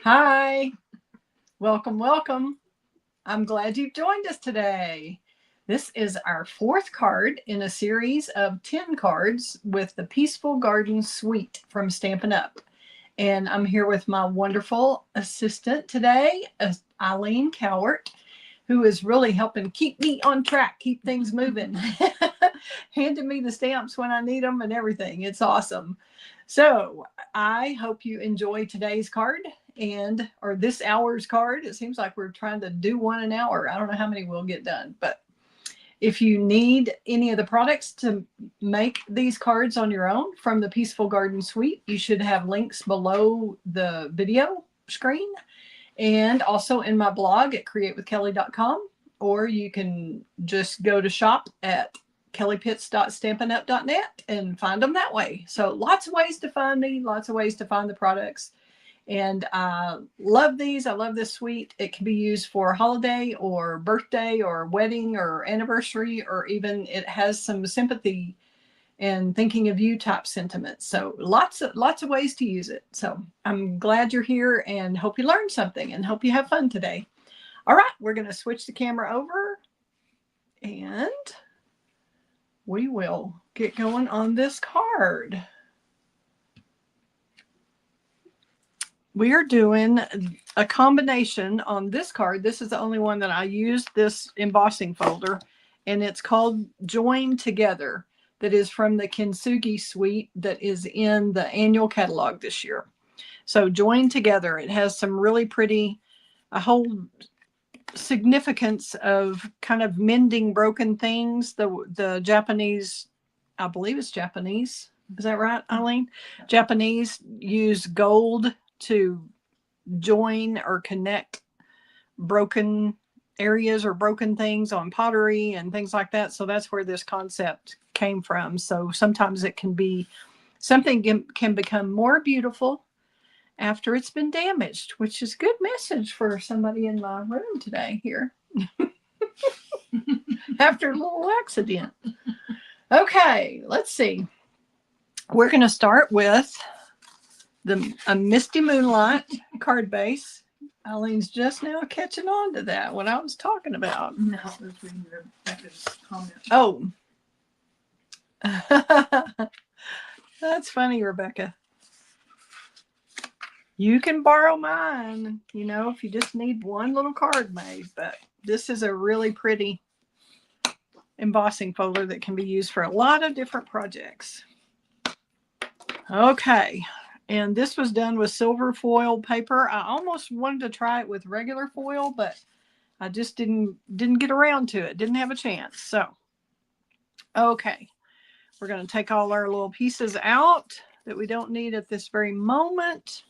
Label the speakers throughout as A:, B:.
A: Hi, welcome, welcome. I'm glad you've joined us today. This is our fourth card in a series of 10 cards with the Peaceful Garden Suite from Stampin' Up. And I'm here with my wonderful assistant today, Eileen Cowart, who is really helping keep me on track, keep things moving, handing me the stamps when I need them and everything. It's awesome. So I hope you enjoy today's card or this hour's card. It seems like we're trying to do one an hour. I don't know how many we'll get done, but if you need any of the products to make these cards on your own from the Peaceful Garden Suite, you should have links below the video screen and also in my blog at createwithkelley.com, or you can just go to shop at kelleypitts.stampinup.net and find them that way. So lots of ways to find me, lots of ways to find the products. And I love these. I love this suite. It can be used for holiday or birthday or wedding or anniversary, or even it has some sympathy and thinking of you type sentiments. So lots of ways to use it. So I'm glad you're here and hope you learned something and hope you have fun today. All right, we're going to switch the camera over and we will get going on this card. We are doing a combination on this card. This is the only one that I used this embossing folder, and it's called Join Together. That is from the Kintsugi suite that is in the annual catalog this year. So Join Together, it has some really pretty, a whole significance of kind of mending broken things. The Japanese, I believe it's Japanese. Is that right, Eileen? Japanese use gold to join or connect broken areas or broken things on pottery and things like that. So that's where this concept came from. So sometimes it can be something can become more beautiful after it's been damaged, which is a good message for somebody in my room today here. After a little accident. Okay, let's see. We're going to start with a Misty Moonlight card base. Eileen's just now catching on to that, what I was talking about.
B: No, I was reading Rebecca's comment.
A: Oh. That's funny, Rebecca. You can borrow mine, you know, if you just need one little card made. But this is a really pretty embossing folder that can be used for a lot of different projects. Okay. And this was done with silver foil paper. I almost wanted to try it with regular foil, but I just didn't get around to it. Didn't have a chance. So, okay. We're going to take all our little pieces out that we don't need at this very moment.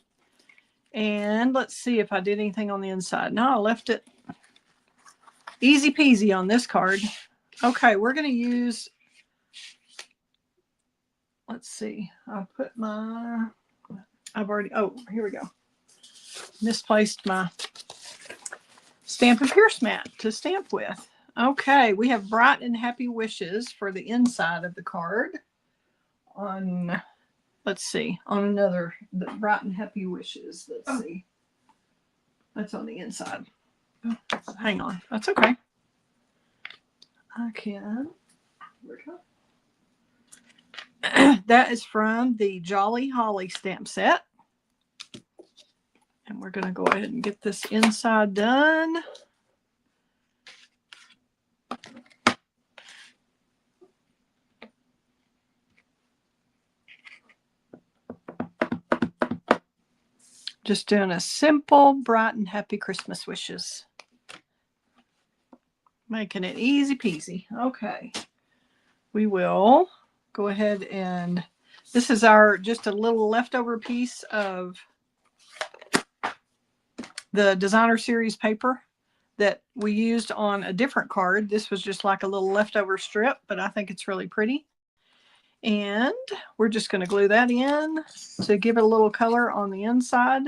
A: And let's see if I did anything on the inside. No, I left it easy peasy on this card. Okay, we're going to use, let's see. Oh, here we go. Misplaced my Stampin' Pierce mat to stamp with. Okay, we have Bright and Happy Wishes for the inside of the card. Let's see, on the Bright and Happy Wishes. Let's see. That's on the inside. Hang on, that's okay. I can. That is from the Jolly Holly stamp set. And we're going to go ahead and get this inside done. Just doing a simple, bright and happy Christmas wishes. Making it easy peasy. Okay. We will go ahead and this is just a little leftover piece of the designer series paper that we used on a different card. This was just like a little leftover strip, but I think it's really pretty. And we're just going to glue that in to give it a little color on the inside.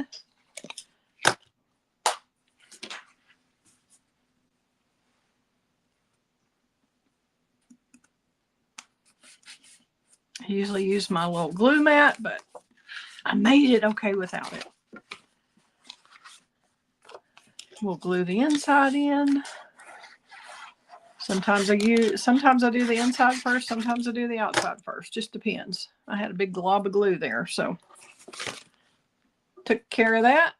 A: I usually use my little glue mat, but I made it okay without it. We'll glue the inside in. Sometimes I do the inside first, sometimes I do the outside first. Just depends. I had a big glob of glue there, so took care of that.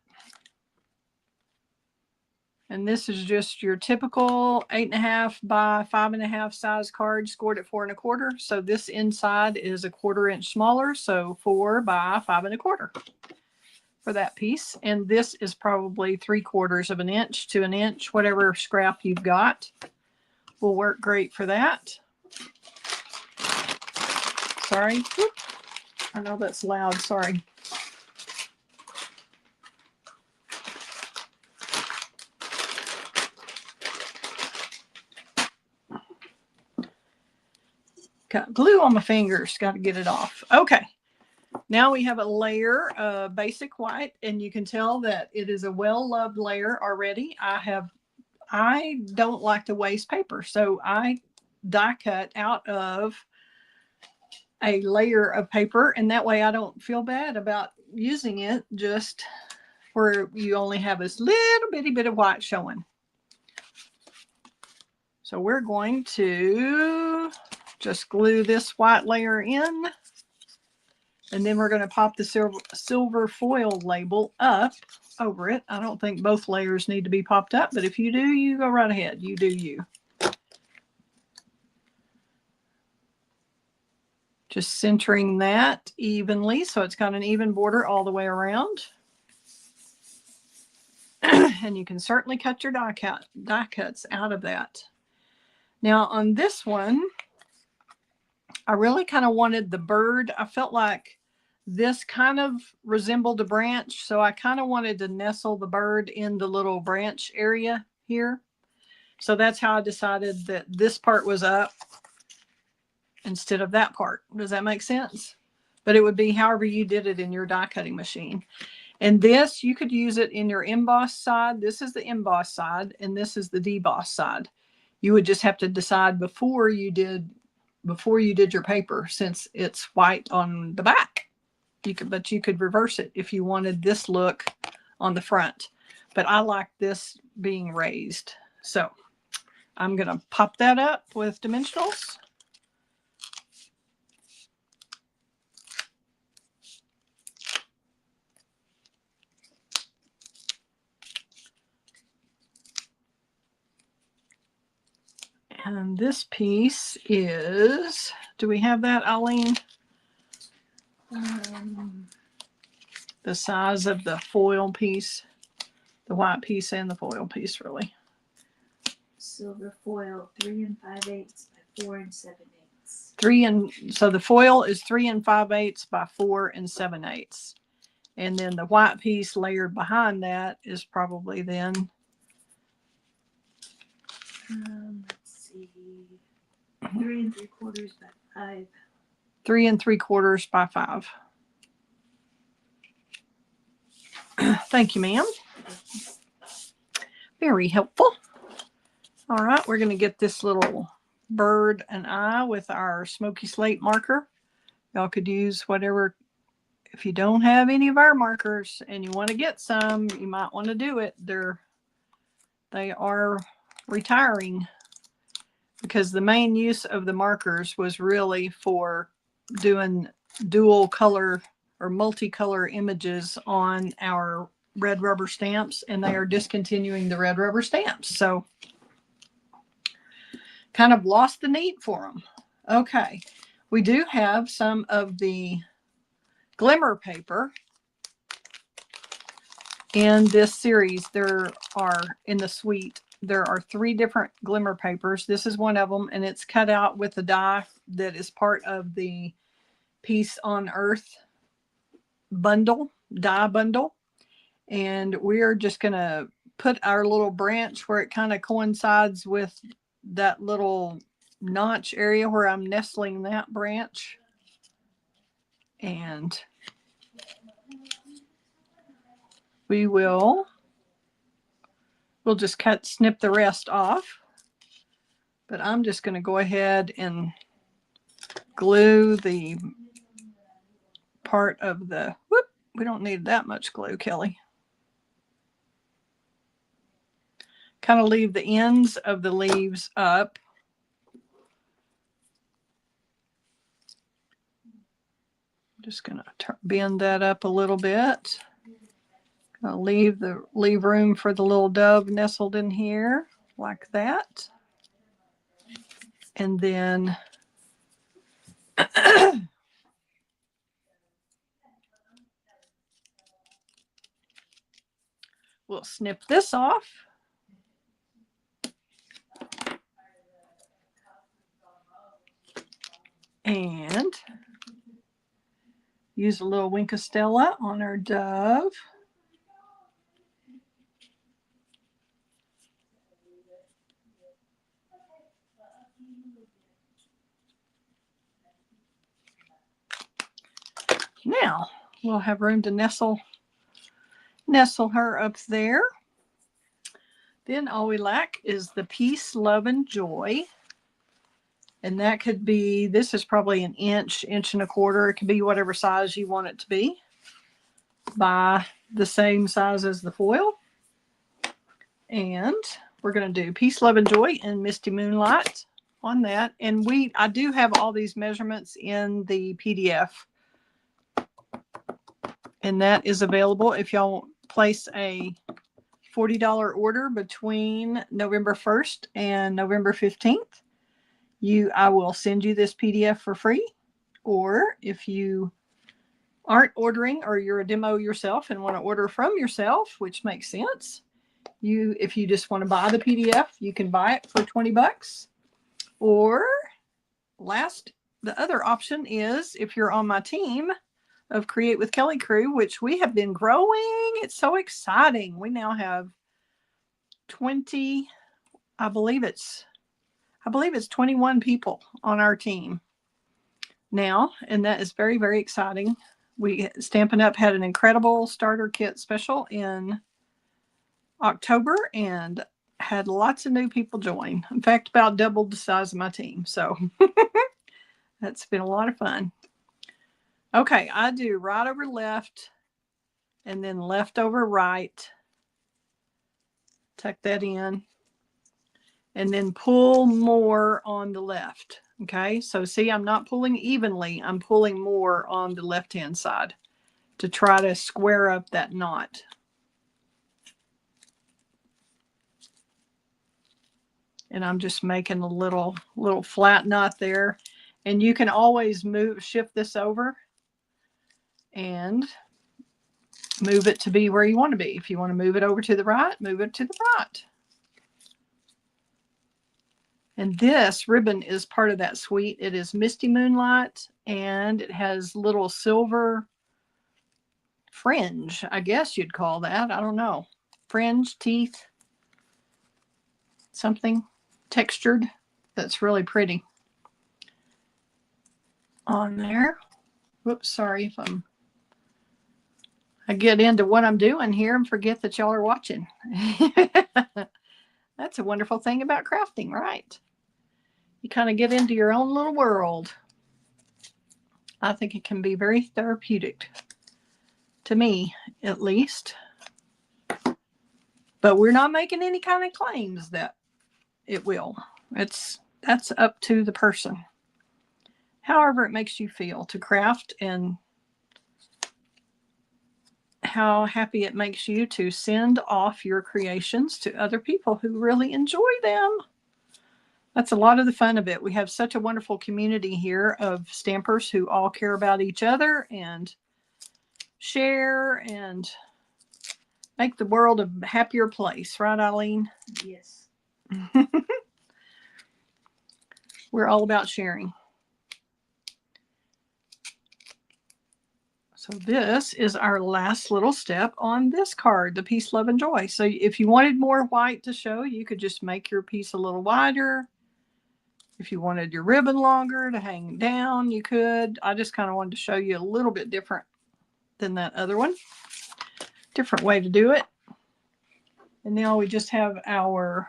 A: And this is just your typical 8.5 by 5.5 size card, scored at 4 1/4. So this inside is a 1/4 inch smaller, so 4 by 5 1/4 for that piece. And this is probably 3/4 of an inch to an inch, whatever scrap you've got will work great for that. Sorry. Whoop. I know that's loud. Sorry. Got glue on my fingers. Got to get it off. Okay. Now we have a layer of basic white, and you can tell that it is a well-loved layer already. I don't like to waste paper, so I die cut out of a layer of paper, and that way I don't feel bad about using it just where you only have this little bitty bit of white showing. So we're going to just glue this white layer in, and then we're going to pop the silver foil label up over it. I don't think both layers need to be popped up, but if you do, you go right ahead. You do you. Just centering that evenly so it's got an even border all the way around. And you can certainly cut your die cuts out of that. Now on this one, I really kind of wanted the bird. I felt like this kind of resembled a branch, so I kind of wanted to nestle the bird in the little branch area here. So that's how I decided that this part was up instead of that part. Does that make sense? But it would be however you did it in your die cutting machine. And this, you could use it in your emboss side. This is the emboss side, and this is the deboss side. You would just have to decide before you did your paper, since it's white on the back. But you could reverse it if you wanted this look on the front. But I like this being raised. So I'm going to pop that up with dimensionals. And this piece is, do we have that, Eileen? The size of the foil piece, the white piece and the foil piece, really.
C: Silver foil, 3 5/8 by 4 7/8.
A: So the foil is 3 5/8 by 4 7/8. And then the white piece layered behind that is probably then.
C: Let's see. 3 3/4 by 5.
A: 3 3/4 by 5. Thank you, ma'am. Very helpful. All right, we're going to get this little bird and eye with our smoky slate marker. Y'all could use whatever. If you don't have any of our markers and you want to get some, you might want to do it. They are retiring, because the main use of the markers was really for doing dual color or multicolor images on our red rubber stamps, and they are discontinuing the red rubber stamps. So kind of lost the need for them. Okay, we do have some of the glimmer paper in this series. There are, in the suite, there are 3 different glimmer papers. This is one of them, and it's cut out with the die that is part of the Peace on Earth bundle, die bundle. And we're just going to put our little branch where it kind of coincides with that little notch area where I'm nestling that branch. And we'll just snip the rest off. But I'm just going to go ahead and glue the part of the, we don't need that much glue, Kelly. kind of leave the ends of the leaves up. I'm just going to bend that up a little bit. I'll leave room for the little dove nestled in here like that. And then we'll snip this off. And use a little Wink of Stella on our dove. Now we'll have room to nestle her up there. Then all we lack is the peace, love, and joy. And that could be, this is probably an inch and a quarter. It could be whatever size you want it to be, by the same size as the foil. And we're going to do peace, love, and joy and Misty Moonlight on that. And I do have all these measurements in the PDF. And that is available if y'all place a $40 order between November 1st and November 15th. I will send you this PDF for free. Or if you aren't ordering, or you're a demo yourself and want to order from yourself, which makes sense, if you just want to buy the PDF, you can buy it for $20. Or the other option is, if you're on my team of Create with Kelley crew, which we have been growing. It's so exciting. We now have 20, I believe it's 21 people on our team now, and that is very, very exciting. Stampin' Up! Had an incredible starter kit special in October and had lots of new people join. In fact, about doubled the size of my team. So that's been a lot of fun. Okay, I do right over left and then left over right. Tuck that in. And then pull more on the left. Okay, so see, I'm not pulling evenly. I'm pulling more on the left-hand side to try to square up that knot. And I'm just making a little flat knot there. And you can always shift this over and move it to be where you want to be. If you want to move it over to the right, move it to the right. And this ribbon is part of that suite. It is Misty Moonlight, and it has little silver fringe, I guess you'd call that. I don't know. Fringe, teeth, something textured that's really pretty on there. Whoops, sorry if I get into what I'm doing here and forget that y'all are watching. That's a wonderful thing about crafting, right? You kind of get into your own little world. I think it can be very therapeutic, to me at least. But we're not making any kind of claims that it will. That's up to the person. However it makes you feel to craft, and how happy it makes you to send off your creations to other people who really enjoy them. That's a lot of the fun of it. We have such a wonderful community here of stampers who all care about each other and share and make the world a happier place. Right, Eileen?
C: Yes.
A: We're all about sharing. So this is our last little step on this card, the Peace, Love, and Joy. So if you wanted more white to show, you could just make your piece a little wider. If you wanted your ribbon longer to hang down, you could. I just kind of wanted to show you a little bit different than that other one. Different way to do it. And now we just have our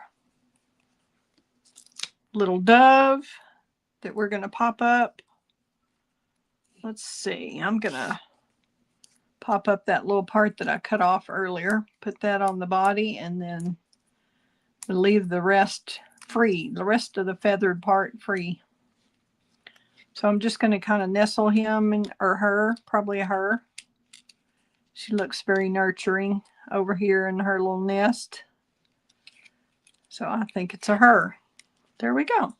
A: little dove that we're going to pop up. Let's see. I'm going to pop up that little part that I cut off earlier. Put that on the body and then We'll leave the rest free, the rest of the feathered part free. So I'm just going to kind of nestle him or her, probably her. She looks very nurturing over here in her little nest. So I think it's a her. There we go.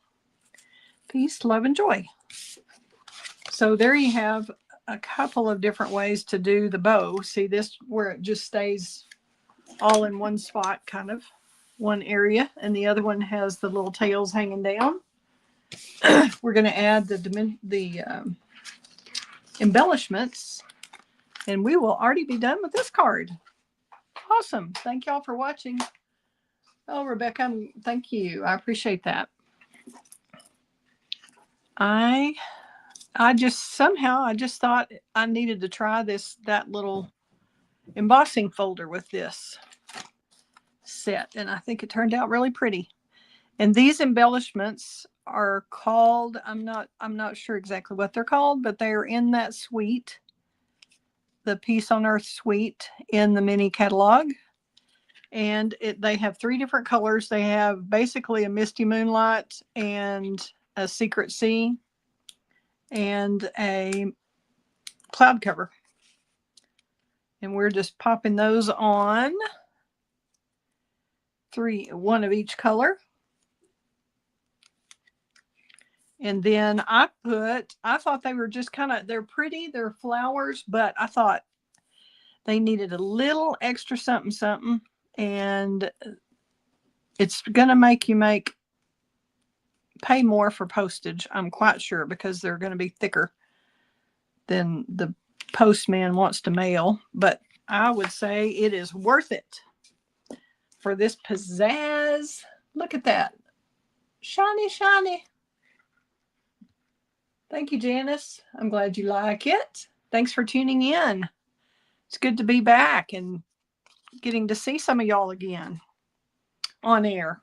A: Peace, love, and joy. So there you have a couple of different ways to do the bow. See this where it just stays all in one spot, kind of one area, and the other one has the little tails hanging down. We're going to add the embellishments, and we will already be done with this card. Awesome. Thank y'all for watching. Oh, Rebecca, thank you. I appreciate that. I just thought I needed to try that little embossing folder with this set, and I think it turned out really pretty. And these embellishments are called, I'm not sure exactly what they're called, but they're in that suite, the Peace on Earth suite in the mini catalog. And they have 3 different colors. They have basically a misty moonlight and a secret sea and a cloud cover. And we're just popping those on, 1 of each color. And then I thought they were just they're pretty, they're flowers, but I thought they needed a little extra something. And it's going to make you pay more for postage, I'm quite sure, because they're going to be thicker than the postman wants to mail. But I would say it is worth it for this pizzazz. Look at that. Shiny, shiny. Thank you, Janice. I'm glad you like it. Thanks for tuning in. It's good to be back and getting to see some of y'all again on air.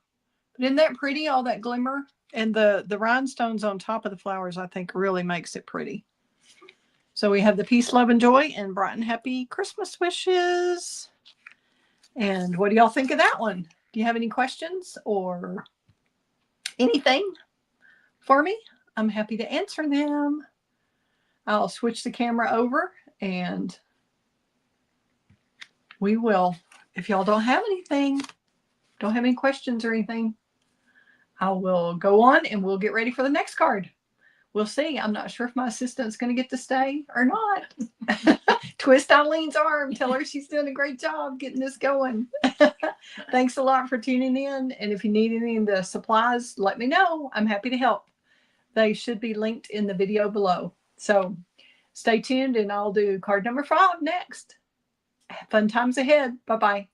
A: But isn't that pretty, all that glimmer? And the rhinestones on top of the flowers, I think, really makes it pretty. So we have the peace, love, and joy, and bright and happy Christmas wishes. And what do y'all think of that one? Do you have any questions or anything for me? I'm happy to answer them. I'll switch the camera over and we will, if y'all don't have any questions or anything, I will go on and we'll get ready for the next card. We'll see. I'm not sure if my assistant's going to get to stay or not. Twist Eileen's arm. Tell her she's doing a great job getting this going. Thanks a lot for tuning in. And if you need any of the supplies, let me know. I'm happy to help. They should be linked in the video below. So stay tuned and I'll do card number 5 next. Fun times ahead. Bye-bye.